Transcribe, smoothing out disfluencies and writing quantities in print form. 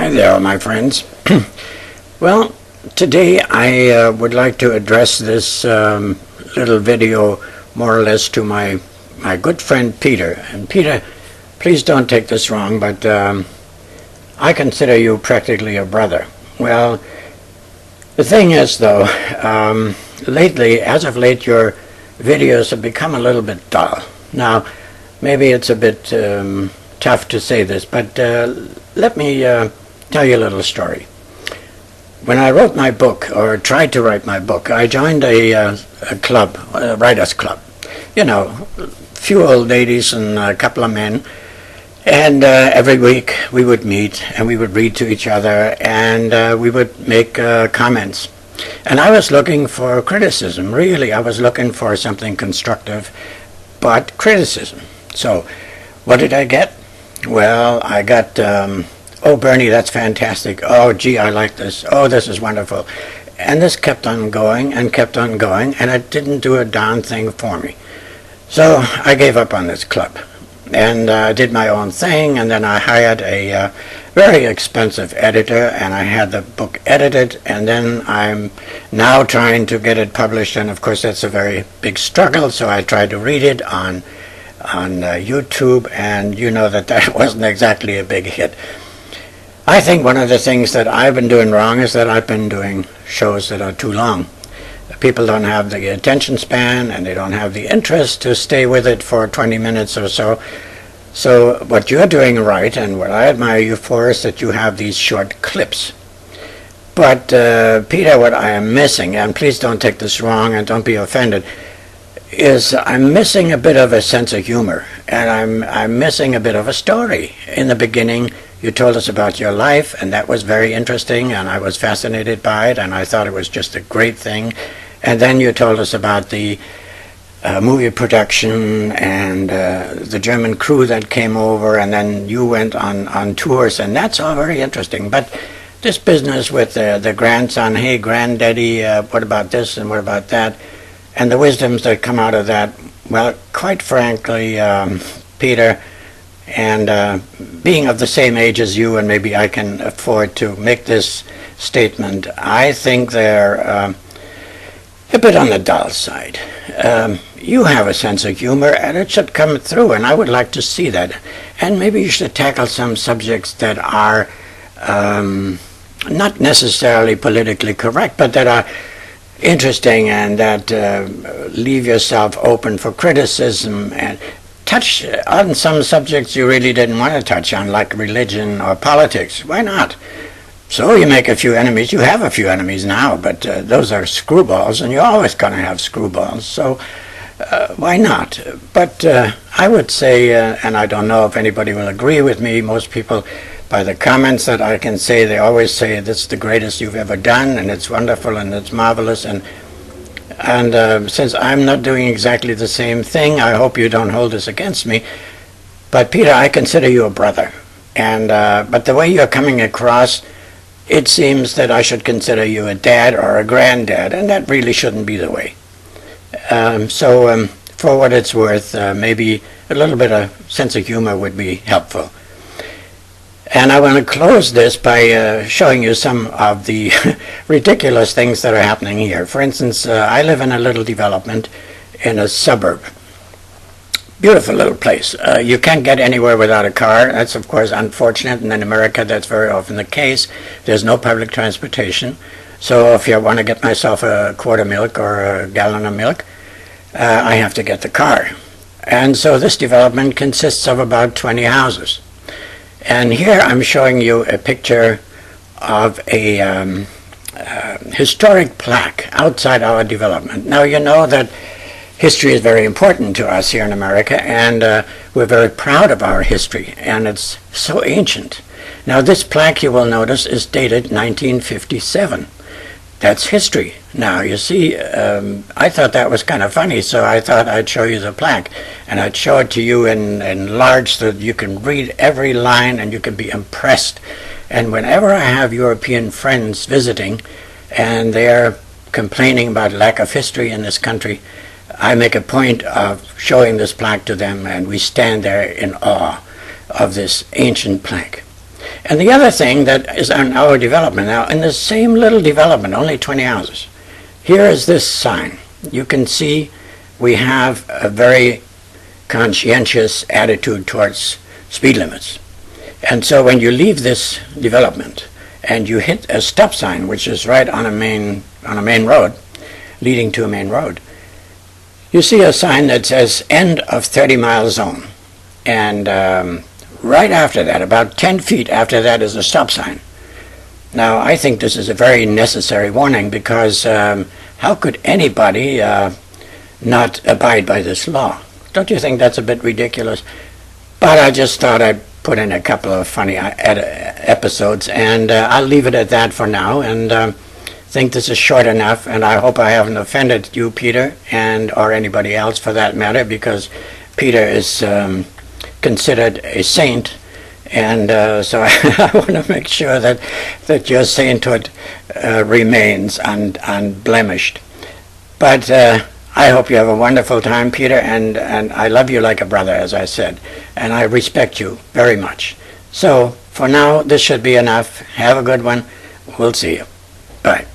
Hi there, my friends. Well, today I would like to address this little video more or less to my good friend Peter. And Peter, please don't take this wrong, but I consider you practically a brother. Well, the thing is, though, as of late, your videos have become a little bit dull. Now, maybe it's a bit tough to say this, but let me tell you a little story. When I wrote my book, or tried to write my book, I joined a club, a writers' club. You know, a few old ladies and a couple of men. And every week we would meet and we would read to each other and we would make comments. And I was looking for criticism, really. I was looking for something constructive, but criticism. So what did I get? Well, I got, oh, Bernie, that's fantastic. Oh, gee, I like this. Oh, this is wonderful. And this kept on going and kept on going, and it didn't do a darn thing for me. So I gave up on this club. And I did my own thing, and then I hired a very expensive editor, and I had the book edited, and then I'm now trying to get it published, and of course that's a very big struggle, so I tried to read it on YouTube, and you know that wasn't exactly a big hit. I think one of the things that I've been doing wrong is that I've been doing shows that are too long. People don't have the attention span and they don't have the interest to stay with it for 20 minutes or so. So what you're doing right, and what I admire you for, is that you have these short clips. But Peter, what I am missing, and please don't take this wrong and don't be offended, is I'm missing a bit of a sense of humor, and I'm missing a bit of a story. In the beginning, you told us about your life, and that was very interesting, and I was fascinated by it, and I thought it was just a great thing. And then you told us about the movie production and the German crew that came over, and then you went on tours, and that's all very interesting. But this business with the grandson, hey, granddaddy, what about this and what about that, and the wisdoms that come out of that, well, quite frankly, Peter, and being of the same age as you, and maybe I can afford to make this statement, I think they're a bit on the dull side. You have a sense of humor, and it should come through, and I would like to see that. And maybe you should tackle some subjects that are not necessarily politically correct, but that are interesting and that leave yourself open for criticism and touch on some subjects you really didn't want to touch on, like religion or politics. Why not? So you make a few enemies. You have a few enemies now, but those are screwballs, and you're always going to have screwballs. So why not? But I would say, and I don't know if anybody will agree with me, most people, by the comments that I can say, they always say, this is the greatest you've ever done, and it's wonderful, and it's marvelous. And since I'm not doing exactly the same thing, I hope you don't hold this against me. But Peter, I consider you a brother. And but the way you're coming across, it seems that I should consider you a dad or a granddad, and that really shouldn't be the way. So for what it's worth, maybe a little bit of sense of humor would be helpful. And I want to close this by showing you some of the ridiculous things that are happening here. For instance, I live in a little development in a suburb. Beautiful little place. You can't get anywhere without a car. That's, of course, unfortunate, and in America that's very often the case. There's no public transportation. So if I want to get myself a quart of milk or a gallon of milk, I have to get the car. And so this development consists of about 20 houses. And here I'm showing you a picture of a historic plaque outside our development. Now, you know that history is very important to us here in America, and we're very proud of our history, and it's so ancient. Now, this plaque, you will notice, is dated 1957. That's history. Now, you see, I thought that was kind of funny, so I thought I'd show you the plaque, and I'd show it to you in large so that you can read every line and you can be impressed. And whenever I have European friends visiting, and they're complaining about lack of history in this country, I make a point of showing this plaque to them, and we stand there in awe of this ancient plaque. And the other thing that is on our development now, in the same little development, only 20 houses, here is this sign. You can see we have a very conscientious attitude towards speed limits. And so when you leave this development and you hit a stop sign, which is right on a main road, leading to a main road, you see a sign that says end of 30-mile zone. And right after that, about 10 feet after that, is a stop sign. Now, I think this is a very necessary warning, because how could anybody not abide by this law? Don't you think that's a bit ridiculous? But I just thought I'd put in a couple of funny episodes, and I'll leave it at that for now, and think this is short enough, and I hope I haven't offended you, Peter, and or anybody else for that matter, because Peter is considered a saint, and so I want to make sure that your sainthood remains unblemished. But I hope you have a wonderful time, Peter, and I love you like a brother, as I said, and I respect you very much. So for now, this should be enough. Have a good one. We'll see you. Bye.